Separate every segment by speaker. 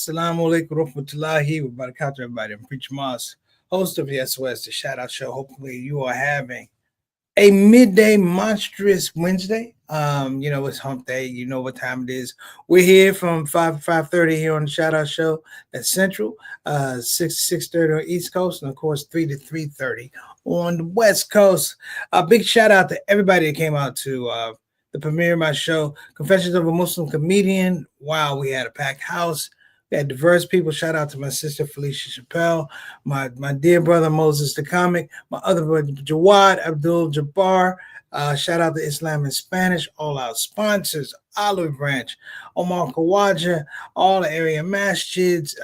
Speaker 1: Assalamu alaikum warahmatullahi wabarakatuh, everybody. I'm Preacher Moss, host of the SOS, the Shout Out Show. Hopefully, you are having a midday monstrous Wednesday. It's hump day. You know what time it is. We're here from 5 to 5:30 here on the Shout Out Show. That's Central, 6 to 6:30 on East Coast, and of course 3 to 3:30 on the West Coast. A big shout out to everybody that came out to the premiere of my show, Confessions of a Muslim Comedian. Wow, we had a packed house. We had diverse people. Shout out to my sister Felicia Chappelle, my dear brother Moses the Comic, my other brother Jawad Abdul Jabbar. Shout out to Islam in Spanish, all our sponsors, Olive Branch, Omar Kawaja, all the area masjids,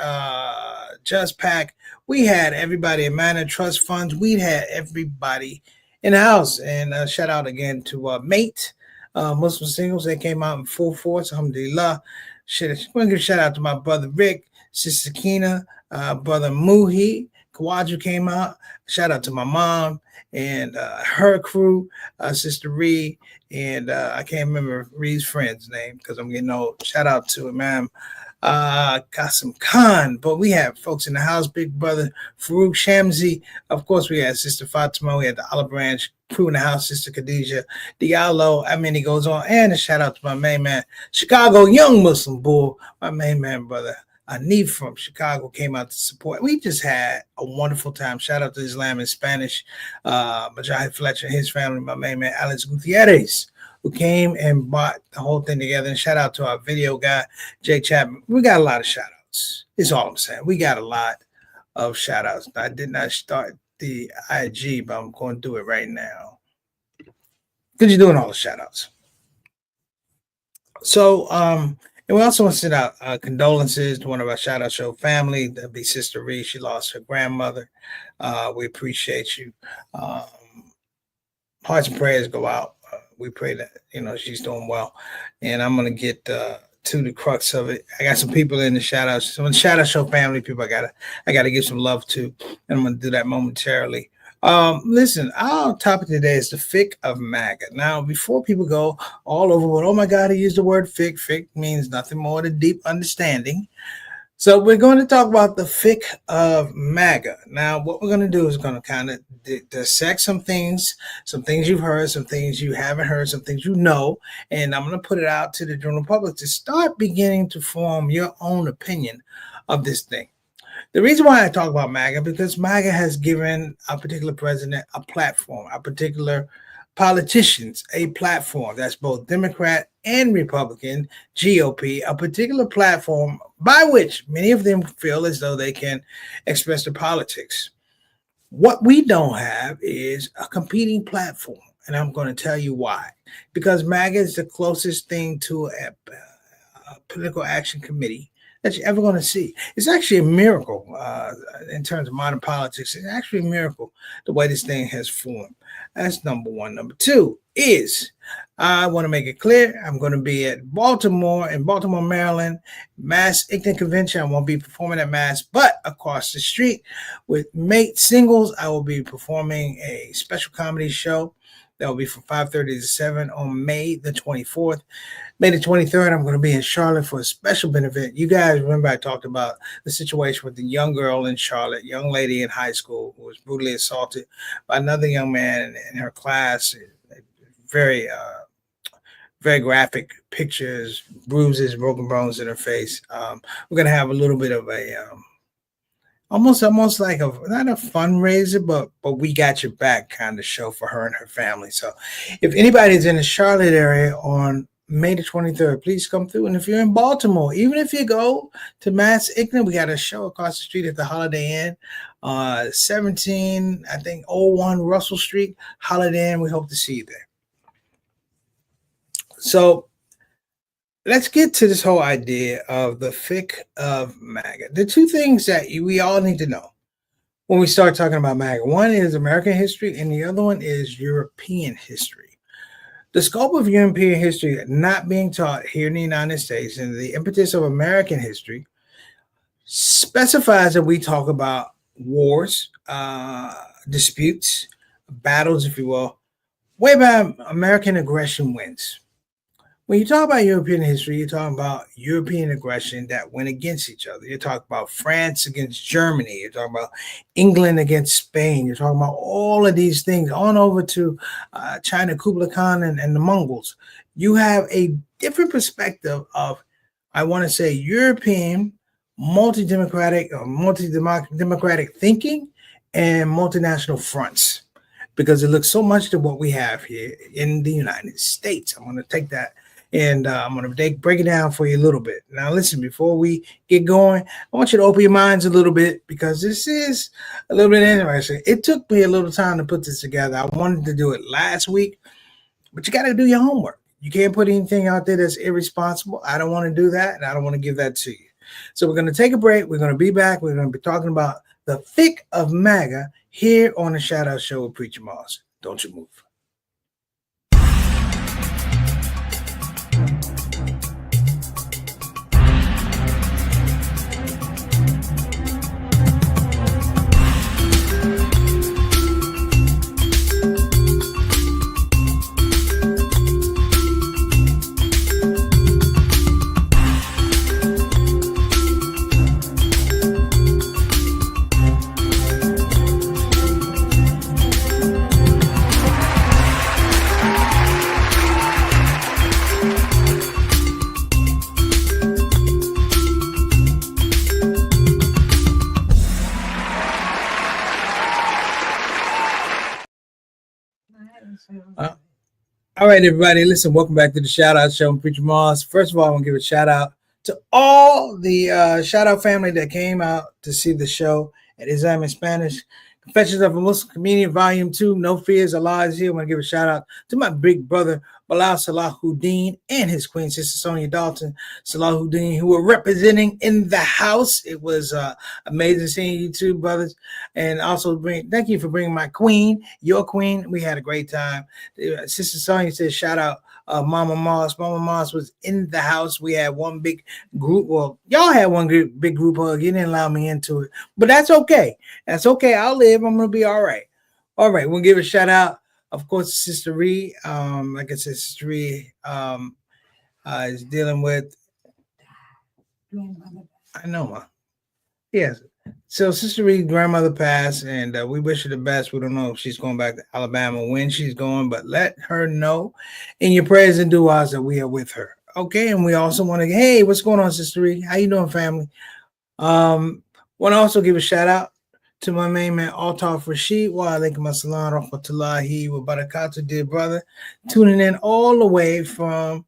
Speaker 1: Just Pack. We had everybody in Manor Trust Funds. We had everybody in the house. And shout out again to Mate, Muslim Singles. They came out in full force. Alhamdulillah. I want to give a shout out to my brother Rick, sister Kina, brother Muhi. Kawaju came out. Shout out to my mom and her crew, sister Ree, and I can't remember Ree's friend's name because I'm getting old. Shout out to Imam Qasim Khan. But we have folks in the house, big brother Farouk Shamsi. Of course, we had sister Fatima. We had the Olive Branch crew in the house, sister Khadija Diallo. I mean, it goes on. And a shout out to my main man, Chicago Young Muslim Bull, my main man, brother Anif from Chicago came out to support. We just had a wonderful time. Shout out to Islam in Spanish, Mujahid Fletcher and his family, my main man, Alex Gutierrez, who came and brought the whole thing together. And shout out to our video guy, Jake Chapman. We got a lot of shout outs. That's all I'm saying. We got a lot of shout outs. I did not start the IG, but I'm going to do it right now because you're doing all the shout outs. So, and we also want to send out condolences to one of our Shout Out Show family. That'd be Sister Ree. She lost her grandmother. We appreciate you. Hearts and prayers go out. We pray that, she's doing well. And I'm going to get to the crux of it. I got some people in the Shout Out. Some Shout Out Show family people I gotta give some love to. And I'm going to do that momentarily. Listen, our topic today is the Fiqh of MAGA. Now, before people go all over, oh my God, he used the word fiqh. Fiqh means nothing more than deep understanding. So we're going to talk about the Fiqh of MAGA. Now, what we're going to do is going to kind of dissect some things you've heard, some things you haven't heard, some things you know, and I'm going to put it out to the general public to start beginning to form your own opinion of this thing. The reason why I talk about MAGA, because MAGA has given a particular president a platform, a particular politicians a platform that's both Democrat and Republican, GOP, a particular platform by which many of them feel as though they can express their politics. What we don't have is a competing platform, and I'm going to tell you why. Because MAGA is the closest thing to a political action committee that you're ever going to see. It's actually a miracle in terms of modern politics. It's actually a miracle the way this thing has formed. That's number one. Number two is I want to make it clear I'm going to be at Baltimore, Maryland, Mass Ignorant Convention. I won't be performing at Mass, but across the street with Mate Singles, I will be performing a special comedy show. That will be from 5:30 to 7 on May the 24th. May the 23rd, I'm going to be in Charlotte for a special benefit. You guys remember I talked about the situation with the young girl in Charlotte, young lady in high school who was brutally assaulted by another young man in her class. Very, very graphic pictures, bruises, broken bones in her face. We're going to have a little bit of a almost like not a fundraiser, but we got your back kind of show for her and her family. So if anybody's in the Charlotte area on May the 23rd, please come through. And if you're in Baltimore, even if you go to Mass Ignorant, we got a show across the street at the Holiday Inn, 17, I think, 01 Russell Street, Holiday Inn. We hope to see you there. So let's get to this whole idea of the Fiqh of MAGA. The two things that we all need to know when we start talking about MAGA. One is American history, and the other one is European history. The scope of European history not being taught here in the United States and the impetus of American history specifies that we talk about wars, disputes, battles, if you will, whereby American aggression wins. when you talk about European history, you're talking about European aggression that went against each other. You're talking about France against Germany. You're talking about England against Spain. You're talking about all of these things on over to China, Kublai Khan, and the Mongols. You have a different perspective of, I want to say, European multi-democratic or multi-democratic thinking and multinational fronts, because it looks so much to what we have here in the United States. I'm going to take that and I'm going to break it down for you a little bit. Now, listen, before we get going, I want you to open your minds a little bit, because this is a little bit interesting. It took me a little time to put this together. I wanted to do it last week, but you got to do your homework. You can't put anything out there that's irresponsible. I don't want to do that, and I don't want to give that to you. So we're going to take a break. We're going to be back. We're going to be talking about the Fiqh of MAGA here on the Shout Out Show with Preacher Moss. Don't you move. All right, everybody. Listen, welcome back to the Shout Out Show with Preacher Moss. First of all, I want to give a shout out to all the Shout Out family that came out to see the show at Islam in Spanish. Confessions of a Muslim Comedian, Volume 2, No Fears, Allah is Here. I want to give a shout out to my big brother, Bilal Salahuddin, and his queen, Sister Sonia Dalton Salahuddin, who were representing in the house. It was amazing seeing you two brothers. And also, thank you for bringing my queen, your queen. We had a great time. Sister Sonia said, shout out Mama Moss. Mama Moss was in the house. We had one big group. Well, y'all had one big group hug. You didn't allow me into it. But that's okay. That's okay. I'll live. I'm going to be all right. All right. We'll give a shout out, of course, Sister Ree. Like I said, Sister Ree is dealing with. I know, ma. Yes. So Sister Reed's grandmother passed, and we wish her the best. We don't know if she's going back to Alabama, when she's going, but let her know in your prayers and du'as that we are with her. Okay, and we also want to, hey, what's going on, Sister Reed? How you doing, family? Want to also give a shout out to my main man, Altaf Rashid. Wa alaikum assalam rahmatullahi wa barakatuh, dear brother. Tuning in all the way from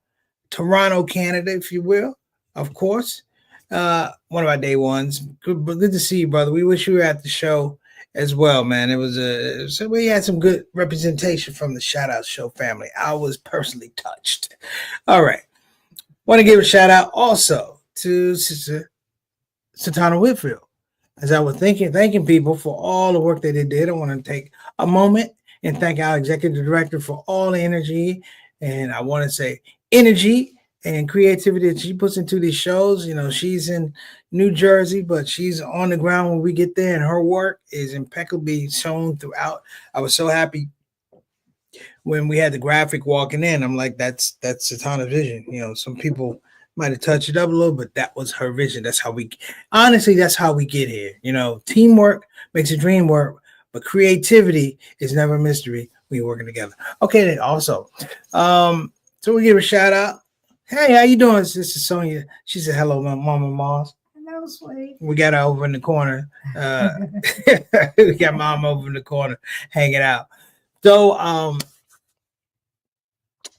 Speaker 1: Toronto, Canada, if you will, of course. One of our day ones. Good to see you, brother. We wish you were at the show as well, man. It was so we had some good representation from the Shout Out Show family. I was personally touched. All right. Want to give a shout out also to Sister Satana Whitfield. As I was thanking people for all the work that they did. I want to take a moment and thank our executive director for all the energy. And I want to say energy and creativity that she puts into these shows. You know, she's in New Jersey, but she's on the ground when we get there, and her work is impeccably shown throughout. I was so happy when we had the graphic walking in. I'm like, that's Satana's vision. You know, some people might have touched it up a little, but that was her vision. That's how that's how we get here. You know, teamwork makes a dream work, but creativity is never a mystery. We're working together. Okay, then also, so we give a shout out. Hey, how you doing, Sister Sonia? She said, hello, Mama Moss.
Speaker 2: Hello, sweet.
Speaker 1: We got her over in the corner. We got Mom over in the corner hanging out. So,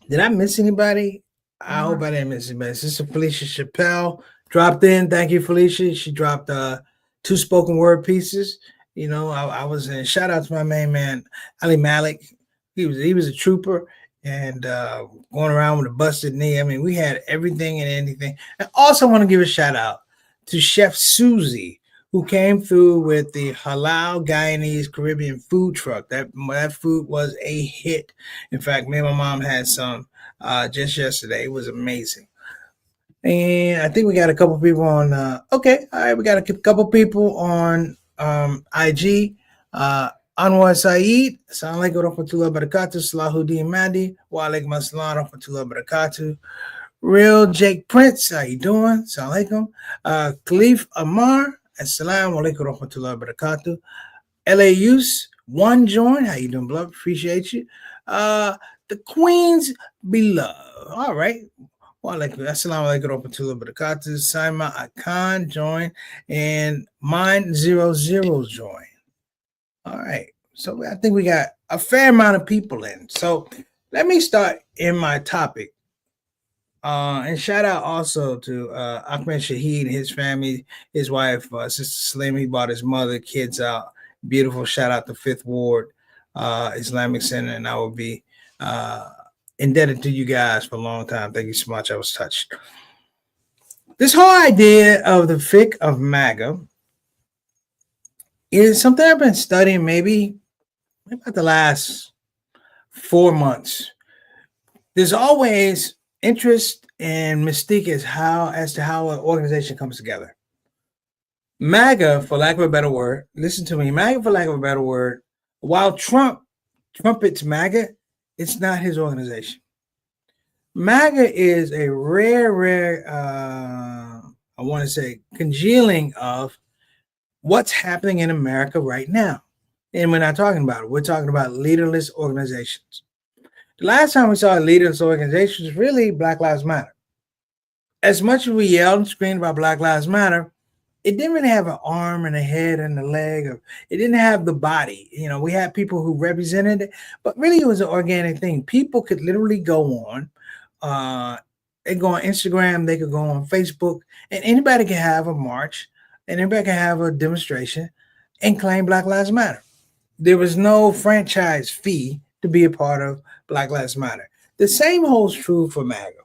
Speaker 1: did I miss anybody? I hope I didn't miss anybody. Sister Felicia Chappelle dropped in. Thank you, Felicia. She dropped 2 spoken word pieces. You know, I was in. Shout out to my main man, Ali Malik. He was a trooper. And going around with a busted knee. I mean, we had everything and anything. I also want to give a shout out to Chef Susie, who came through with the Halal Guyanese Caribbean food truck. That food was a hit. In fact, me and my mom had some just yesterday. It was amazing. And I think we got a couple people on. Okay, all right, we got a couple people on IG. Anwar Saeed, Assalamu alaikum wa rahmatullahi wa barakatuh. Salahuddin Madi, wa alaikum assalam wa rahmatullahi wa barakatuh. Real Jake Prince, how you doing? Assalamu alaikum. Khalif Amar, assalamu alaikum wa rahmatullahi wa barakatuh. LA Use, one join, how you doing, beloved? Appreciate you. The Queens beloved. All right. Wa alaikum assalamu alaikum wa rahmatullahi wa barakatuh. Saima Akan join and Mind 00 join. All right. So I think we got a fair amount of people in. So let me start in my topic. And shout out also to Ahmed Shaheed and his family, his wife, Sister Slim. He brought his mother, kids out. Beautiful. Shout out to Fifth Ward Islamic Center. And I will be indebted to you guys for a long time. Thank you so much. I was touched. This whole idea of the Fiqh of MAGA is something I've been studying maybe about the last 4 months. There's always interest and mystique as to how an organization comes together. MAGA, for lack of a better word, listen to me, MAGA, for lack of a better word, while Trump trumpets MAGA, it's not his organization. MAGA is a rare, I want to say, congealing of what's happening in America right now. And we're not talking about it. We're talking about leaderless organizations. The last time we saw a leaderless organization was really Black Lives Matter. As much as we yelled and screamed about Black Lives Matter, it didn't really have an arm and a head and a leg. It didn't have the body. You know, we had people who represented it, but really it was an organic thing. People could literally go on. They go on Instagram. They could go on Facebook. And anybody can have a march. And anybody can have a demonstration and claim Black Lives Matter. There was no franchise fee to be a part of Black Lives Matter. The same holds true for MAGA.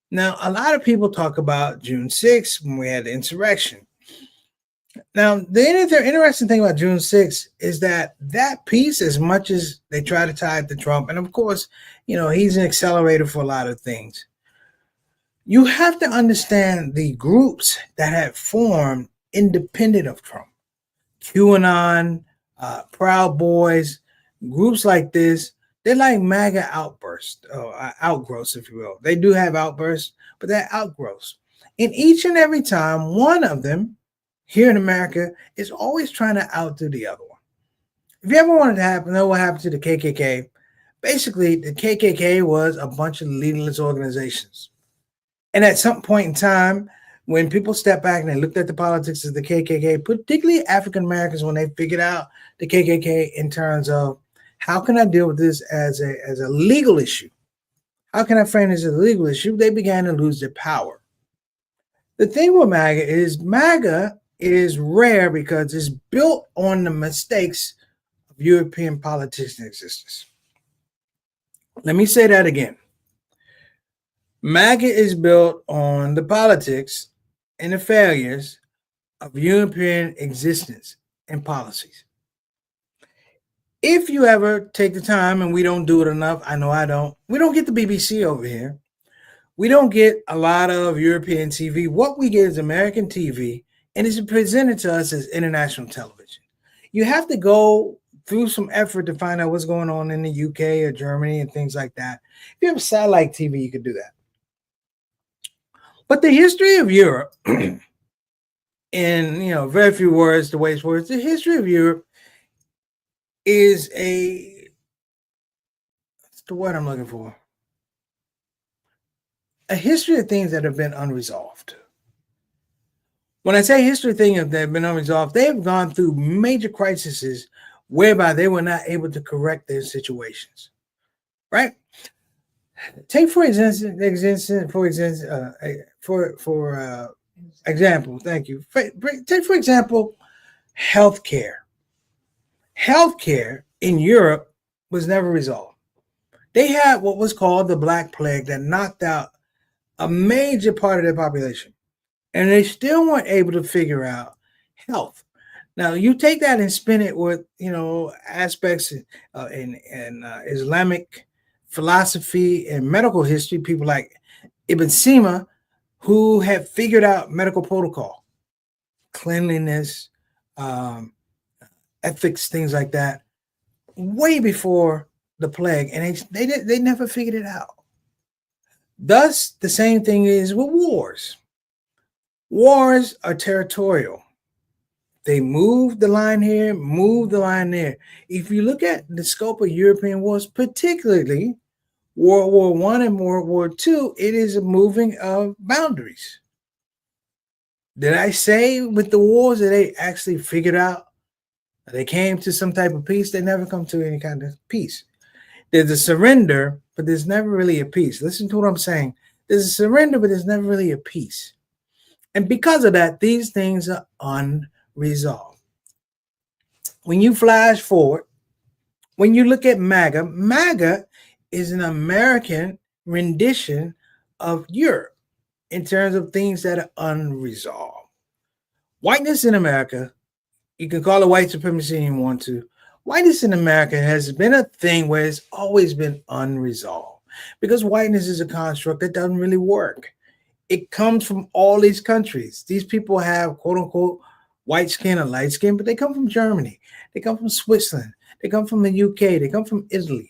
Speaker 1: Now, a lot of people talk about June 6th when we had the insurrection. Now, the interesting thing about June 6th is that piece, as much as they try to tie it to Trump, and of course, you know, he's an accelerator for a lot of things. You have to understand the groups that had formed independent of Trump. QAnon, Proud Boys, groups like this, they're like MAGA outbursts, outgrowths, if you will. They do have outbursts, but they're outgrowths. And each and every time, one of them here in America is always trying to outdo the other one. If you ever wanted to know what happened to the KKK, basically the KKK was a bunch of leaderless organizations. And at some point in time, when people stepped back and they looked at the politics of the KKK, particularly African Americans, when they figured out the KKK in terms of how can I deal with this as a legal issue? How can I frame this as a legal issue? They began to lose their power. The thing with MAGA is rare because it's built on the mistakes of European politics in existence. Let me say that again. MAGA is built on the politics and the failures of European existence and policies. If you ever take the time, and we don't do it enough, I know I don't, we don't get the BBC over here. We don't get a lot of European TV. What we get is American TV, and it's presented to us as international television. You have to go through some effort to find out what's going on in the UK or Germany and things like that. If you have satellite TV, you could do that. But the history of Europe, in very few words, the way it's words, the history of Europe is what's the word I'm looking for? A history of things that have been unresolved. When I say history of things that have been unresolved, they have gone through major crises whereby they were not able to correct their situations, right? Take for example, thank you. Take for example, healthcare. Healthcare in Europe was never resolved. They had what was called the Black Plague that knocked out a major part of their population, and they still weren't able to figure out health. Now, you take that and spin it with, aspects in Islamic philosophy and medical history, people like Ibn Sina, who have figured out medical protocol, cleanliness, ethics, things like that, way before the plague, and they never figured it out. Thus, the same thing is with wars. Wars are territorial. They move the line here, move the line there. If you look at the scope of European wars, particularly World War I and World War II, it is a moving of boundaries. Did I say with the wars that they actually figured out? They came to some type of peace. They never come to any kind of peace. There's a surrender, but there's never really a peace. Listen to what I'm saying. There's a surrender, but there's never really a peace. And because of that, these things are unresolved. When you flash forward, when you look at MAGA, MAGA is an American rendition of Europe in terms of things that are unresolved. Whiteness in America, you can call it white supremacy if you want to. Whiteness in America has been a thing where it's always been unresolved because whiteness is a construct that doesn't really work. It comes from all these countries. These people have quote unquote white skin or light skin, but they come from Germany. They come from Switzerland. They come from the UK. They come from Italy.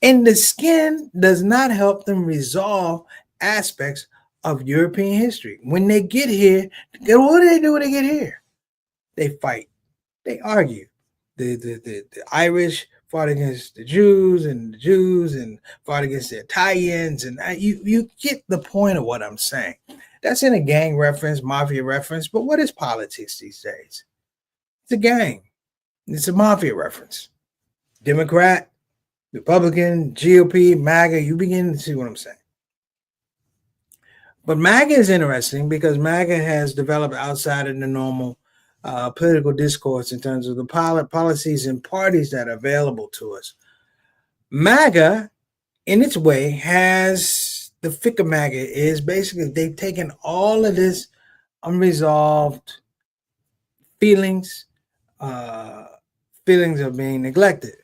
Speaker 1: And the skin does not help them resolve aspects of European history. When they get here, what do when they get here? They fight. They argue. The Irish fought against the Jews and fought against the Italians. And you get the point of what I'm saying. That's in a gang reference, mafia reference. But what is politics these days? It's a gang. It's a mafia reference. Democrat, Republican, GOP, MAGA, you begin to see what I'm saying. But MAGA is interesting because MAGA has developed outside of the normal political discourse in terms of the policies and parties that are available to us. MAGA, in its way, has the Fiqh of MAGA is basically they've taken all of this unresolved feelings, feelings of being neglected,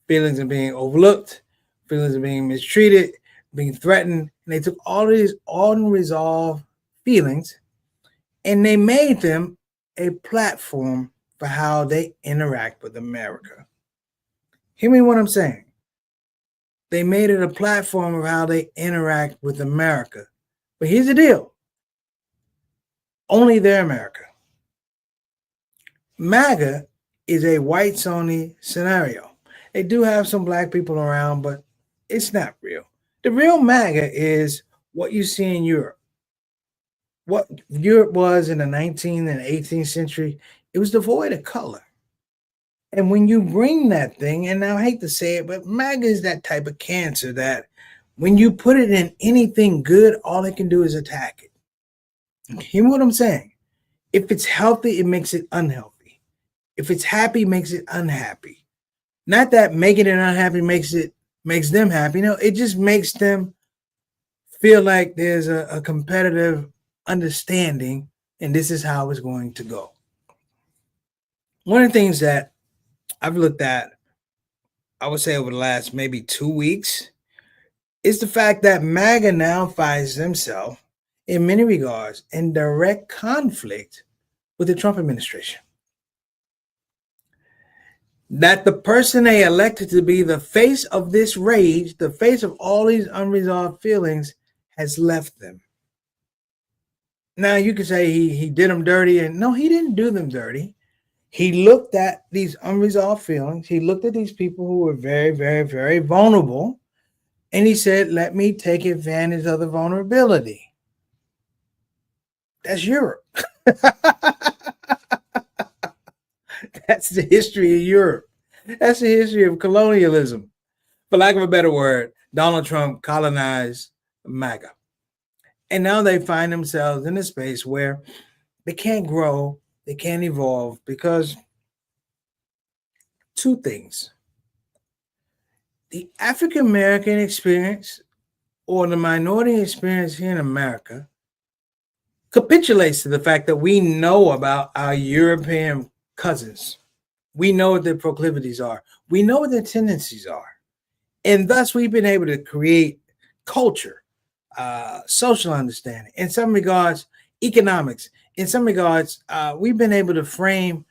Speaker 1: feelings of being overlooked, feelings of being mistreated, being threatened, and they took all of these unresolved feelings and they made them a platform for how they interact with America. Hear me what I'm saying. They made it a platform of how they interact with America. But here's the deal. Only they're America. MAGA is a whites only scenario. They do have some black people around, but it's not real. The real MAGA is what you see in Europe. What Europe was in the 19th and 18th century, it was devoid of color. And when you bring that thing, and I hate to say it, but MAGA is that type of cancer that when you put it in anything good, all it can do is attack it. Hear what I'm saying? If it's healthy, it makes it unhealthy. If it's happy, it makes it unhappy. Not that making it unhappy makes them happy. No, it just makes them feel like there's a competitive understanding, and this is how it's going to go. One of the things that I've looked at, I would say over the last maybe 2 weeks, is the fact that MAGA now finds themselves, in many regards, in direct conflict with the Trump administration. That the person they elected to be the face of this rage, the face of all these unresolved feelings, has left them. Now, you could say he did them dirty, and no, he didn't do them dirty. He looked at these unresolved feelings. He looked at these people who were very, very, very vulnerable, and he said, let me take advantage of the vulnerability. That's Europe. That's the history of Europe. That's the history of colonialism. For lack of a better word, Donald Trump colonized MAGA. And now they find themselves in a space where they can't grow, they can't evolve because two things. The African American experience or the minority experience here in America capitulates to the fact that we know about our European cousins. We know what their proclivities are. We know what their tendencies are. And thus we've been able to create culture, social understanding, in some regards, economics. In some regards, we've been able to frame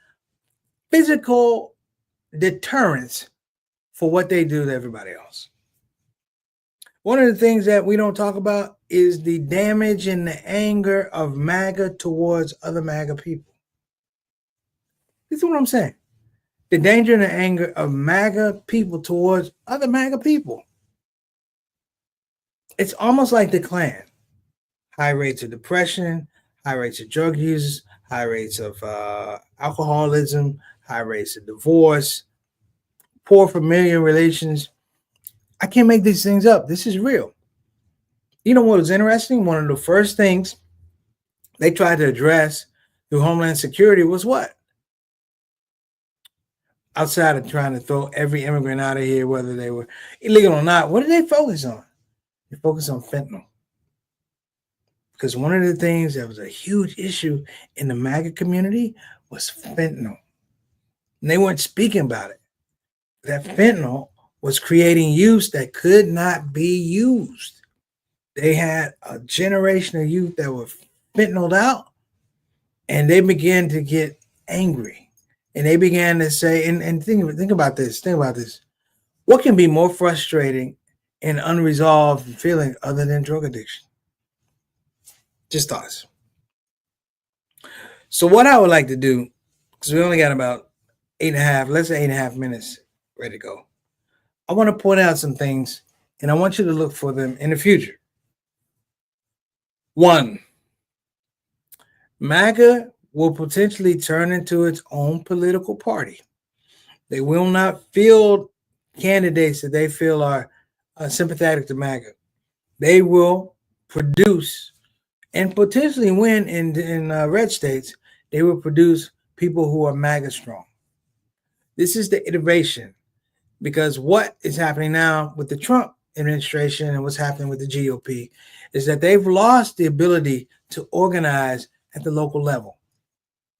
Speaker 1: physical deterrence for what they do to everybody else. One of the things that we don't talk about is the damage and the anger of MAGA towards other MAGA people. This is what I'm saying. The danger and the anger of MAGA people towards other MAGA people. It's almost like the Klan. High rates of depression, high rates of drug users, high rates of alcoholism, high rates of divorce, poor familial relations. I can't make these things up. This is real. You know what was interesting? One of the first things they tried to address through Homeland Security was what? Outside of trying to throw every immigrant out of here, whether they were illegal or not, what did they focus on? They focused on fentanyl. Because one of the things that was a huge issue in the MAGA community was fentanyl. And they weren't speaking about it. That fentanyl was creating use that could not be used. They had a generation of youth that were fentanyled out, and they began to get angry. And they began to say, and think about this. What can be more frustrating and unresolved feeling other than drug addiction? Just thoughts. So what I would like to do, because we only got about 8.5 minutes ready to go. I want to point out some things, and I want you to look for them in the future. 1, MAGA will potentially turn into its own political party. They will not field candidates that they feel are sympathetic to MAGA. They will produce and potentially win in red states. They will produce people who are MAGA strong. This is the innovation, because what is happening now with the Trump administration and what's happening with the GOP is that they've lost the ability to organize at the local level.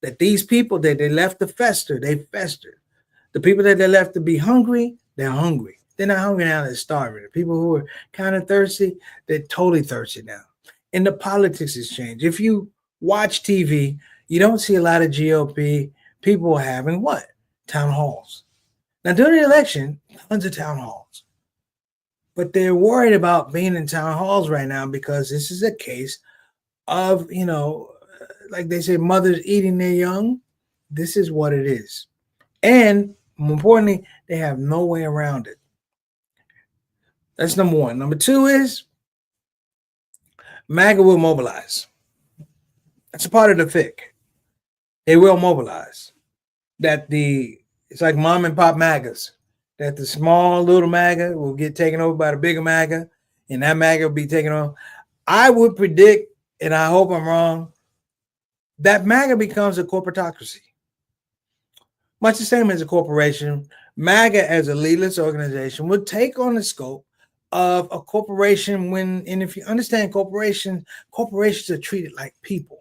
Speaker 1: That these people that they left to fester, they festered. The people that they left to be hungry, they're hungry. They're not hungry now, they're starving. The people who are kind of thirsty, they're totally thirsty now. And the politics has changed. If you watch TV, you don't see a lot of GOP people having what? Town halls. Now, during the election, tons of town halls. But they're worried about being in town halls right now because this is a case of, like they say, mothers eating their young. This is what it is. And more importantly, they have no way around it. That's number 1. Number 2 is MAGA will mobilize. That's a part of the fiqh. They will mobilize. It's like mom and pop MAGAs. That the small little MAGA will get taken over by the bigger MAGA, and that MAGA will be taken on. I would predict, and I hope I'm wrong, that MAGA becomes a corporatocracy. Much the same as a corporation, MAGA as a leadless organization would take on the scope of a corporation and if you understand corporations are treated like people.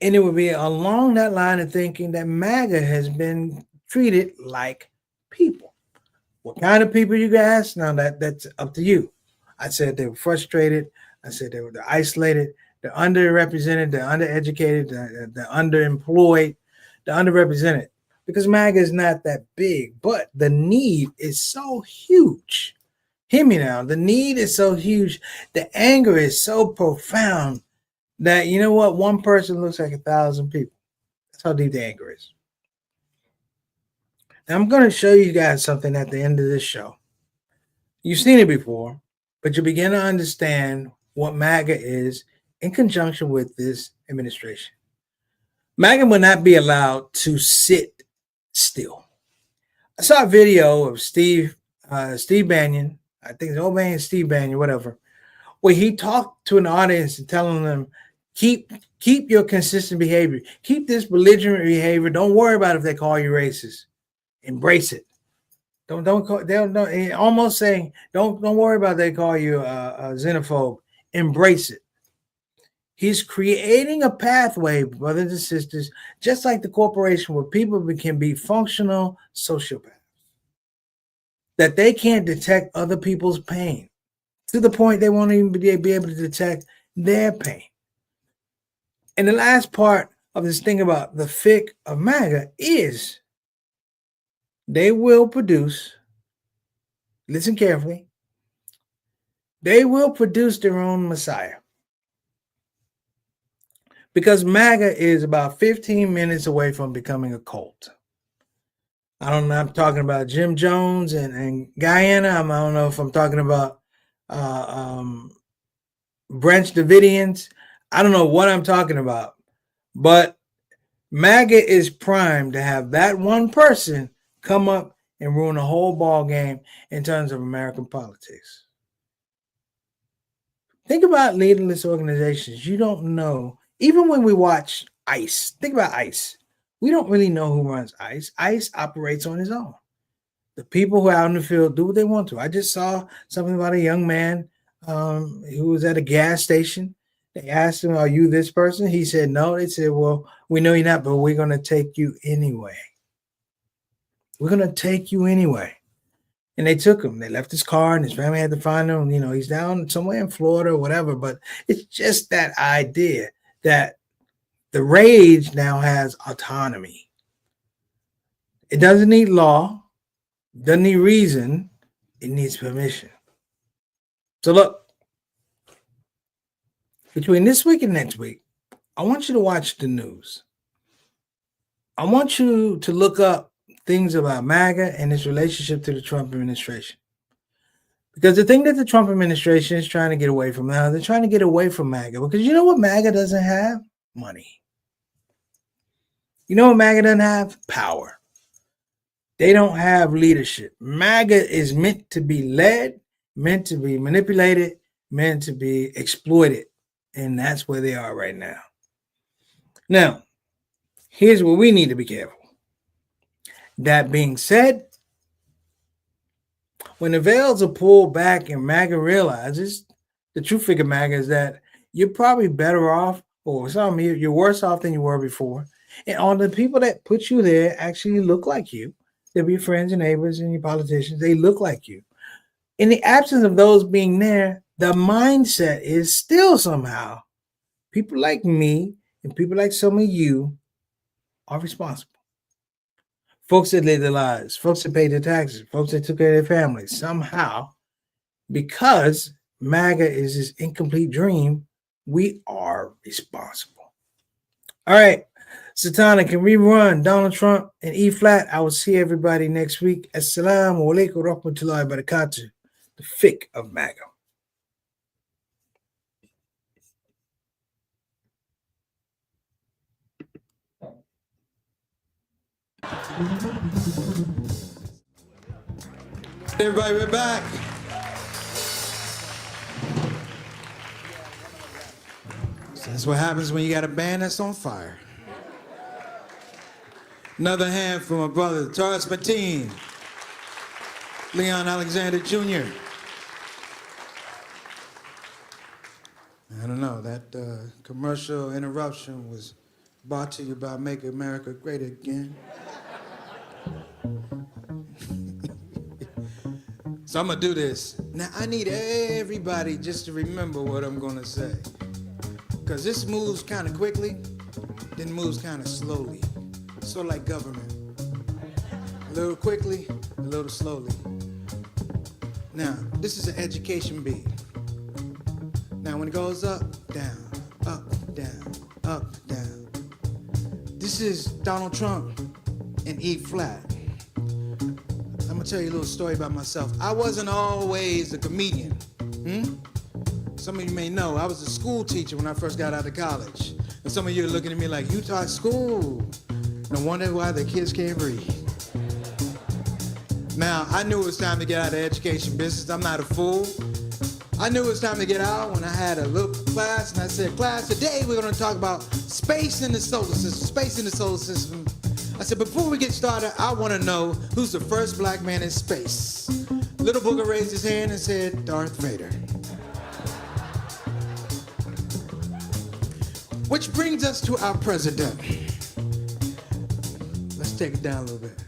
Speaker 1: And it would be along that line of thinking that MAGA has been treated like people. What kind of people, you guys? Now that's up to you. I said they were frustrated. I said they're isolated. They're underrepresented. They're undereducated. They're underemployed. They're underrepresented. Because MAGA is not that big, but the need is so huge. Hear me now. The need is so huge. The anger is so profound that, you know what? One person looks like 1,000 people. That's how deep the anger is. Now, I'm going to show you guys something at the end of this show. You've seen it before, but you begin to understand what MAGA is in conjunction with this administration. MAGA will not be allowed to sit still. I saw a video of Steve Bannon, I think it's old man Steve Bannon, whatever, where he talked to an audience and telling them, keep your consistent behavior. Keep this belligerent behavior. Don't worry about if they call you racist. Embrace it. Don't almost saying, don't worry about if they call you a xenophobe. Embrace it. He's creating a pathway, brothers and sisters, just like the corporation, where people can be functional sociopaths. That they can't detect other people's pain to the point they won't even be able to detect their pain. And the last part of this thing about the fiqh of MAGA is they will produce, listen carefully, they will produce their own Messiah. Because MAGA is about 15 minutes away from becoming a cult. I don't know. I'm talking about Jim Jones and Guyana. I don't know if I'm talking about Branch Davidians. I don't know what I'm talking about. But MAGA is primed to have that one person come up and ruin the whole ball game in terms of American politics. Think about leaderless organizations. You don't know. Even when we watch ICE, think about ICE. We don't really know who runs ICE. ICE operates on its own. The people who are out in the field do what they want to. I just saw something about a young man who was at a gas station. They asked him, "Are you this person?" He said, "No." They said, "Well, we know you're not, but we're going to take you anyway. We're going to take you anyway." And they took him. They left his car, and his family had to find him. You know, he's down somewhere in Florida or whatever. But it's just that idea that the rage now has autonomy. It doesn't need law, doesn't need reason. It needs permission. So look, between this week and next week, I want you to watch the news. I want you to look up things about MAGA and its relationship to the Trump administration. Because the thing that the Trump administration is trying to get away from now, they're trying to get away from MAGA. Because you know what MAGA doesn't have? Money. You know what MAGA doesn't have? Power. They don't have leadership. MAGA is meant to be led, meant to be manipulated, meant to be exploited. And that's where they are right now. Now, here's where we need to be careful. That being said, when the veils are pulled back and MAGA realizes, the true Fiqh of MAGA is that you're probably better off, or you're worse off than you were before. And all the people that put you there actually look like you. They'll be your friends and neighbors and your politicians. They look like you. In the absence of those being there, the mindset is still somehow people like me and people like some of you are responsible. Folks that live their lives, folks that paid their taxes, folks that took care of their families, somehow, because MAGA is this incomplete dream, we are responsible. All right, Satana, can we run Donald Trump and E flat? I will see everybody next week. Assalamu alaikum wa rahmatullahi wa barakatuh. The Fiqh of MAGA.
Speaker 2: Everybody, we're back. So that's what happens when you got a band that's on fire. Another hand for my brother, Taurus Mateen, Leon Alexander Jr. I don't know, that commercial interruption was brought to you by Make America Great Again. So I'm gonna do this. Now I need everybody just to remember what I'm gonna say. Cause this moves kind of quickly, then moves kind of slowly. Sort of like government. A little quickly, a little slowly. Now, this is an education beat. Now when it goes up, down, up, down, up, down. This is Donald Trump in E flat. I'm gonna tell you a little story about myself. I wasn't always a comedian. Some of you may know, I was a school teacher when I first got out of college. And some of you are looking at me like, you taught school. No wonder why the kids can't read. Now, I knew it was time to get out of the education business. I'm not a fool. I knew it was time to get out when I had a little class, and I said, class, today we're gonna talk about space in the solar system, space in the solar system. I said, before we get started, I wanna know who's the first black man in space. Little Booger raised his hand and said, Darth Vader. Which brings us to our president. Let's take it down a little bit.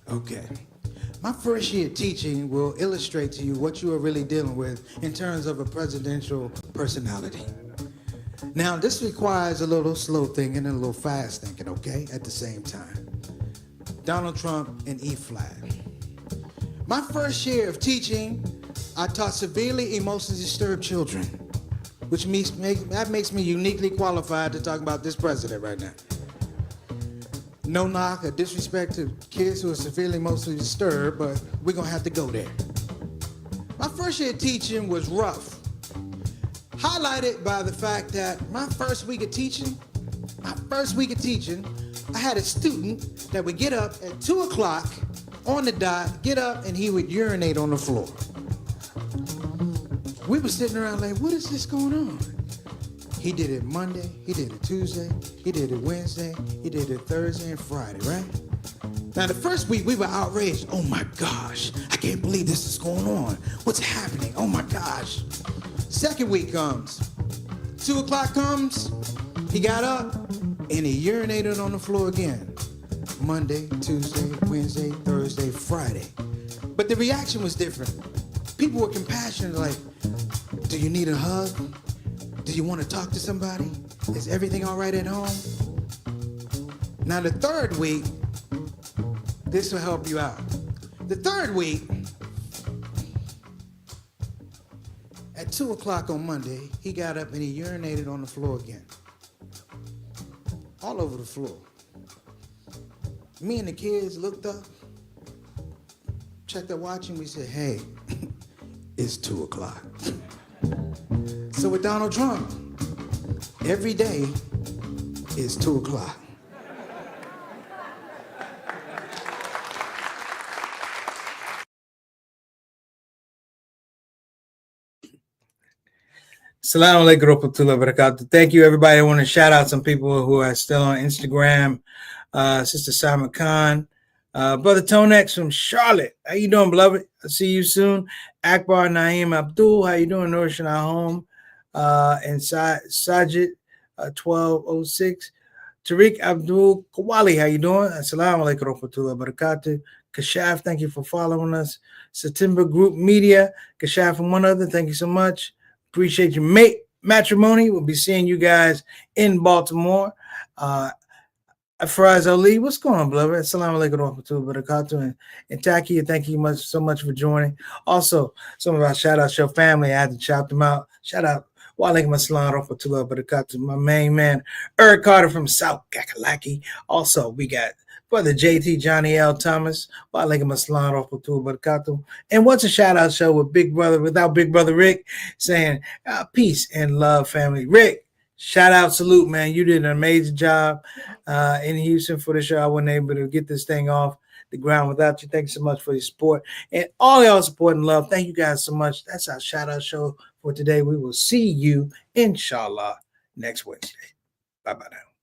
Speaker 2: Okay. My first year teaching will illustrate to you what you are really dealing with in terms of a presidential personality. Now, this requires a little slow thinking and a little fast thinking, okay, at the same time. Donald Trump, and E-flat. My first year of teaching, I taught severely emotionally disturbed children, which makes me uniquely qualified to talk about this president right now. No knock or disrespect to kids who are severely emotionally disturbed, but we're gonna have to go there. My first year of teaching was rough, highlighted by the fact that my first week of teaching, I had a student that would get up at 2 o'clock on the dot, get up, and he would urinate on the floor. We were sitting around like, what is this going on? He did it Monday, he did it Tuesday, he did it Wednesday, he did it Thursday and Friday, right? Now the first week we were outraged. Oh my gosh, I can't believe this is going on. What's happening? Oh my gosh. Second week comes. 2 o'clock comes, he got up and he urinated on the floor again. Monday, Tuesday, Wednesday, Thursday, Friday. But the reaction was different. People were compassionate, like, do you need a hug? Do you want to talk to somebody? Is everything all right at home? Now the third week, this will help you out. The third week, at 2 o'clock on Monday, he got up and he urinated on the floor again. All over the floor. Me and the kids looked up, checked their watch, and we said, hey, it's 2 o'clock. So with Donald Trump, every day is 2 o'clock.
Speaker 1: Assalamu alaikum warahmatullahi wabarakatuh. Thank you, everybody. I want to shout out some people who are still on Instagram. Sister Simon Khan, Brother Tonex from Charlotte. How you doing, beloved? I'll see you soon. Akbar Naeem Abdul, how you doing? Nourishing our home. And Sajid 1206. Tariq Abdul Kawali, how you doing? Assalamu alaikum warahmatullahi wabarakatuh. Kashaf, thank you for following us. September Group Media, Kashaf and one other, thank you so much. Appreciate your matrimony. We'll be seeing you guys in Baltimore. Faraz Ali, what's going on, beloved? Assalamu alaikum warahmatullahi wabarakatuh. And Taki, thank you so much for joining. Also, some of our shout out show family, I had to shout them out. Shout out, wa alaikum assalam warahmatullahi wabarakatuh. My main man, Eric Carter from South Kakalaki. Also, we got Brother JT Johnny L. Thomas. Wa alaikum assalam warahmatullahi wabarakatuh. And what's a shout out show with Big Brother, without Big Brother Rick, saying peace and love, family. Rick, shout out, salute, man. You did an amazing job in Houston for the show. I wasn't able to get this thing off the ground without you. Thank you so much for your support and all y'all support and love. Thank you guys so much. That's our shout out show for today. We will see you, inshallah, next Wednesday. Bye-bye now.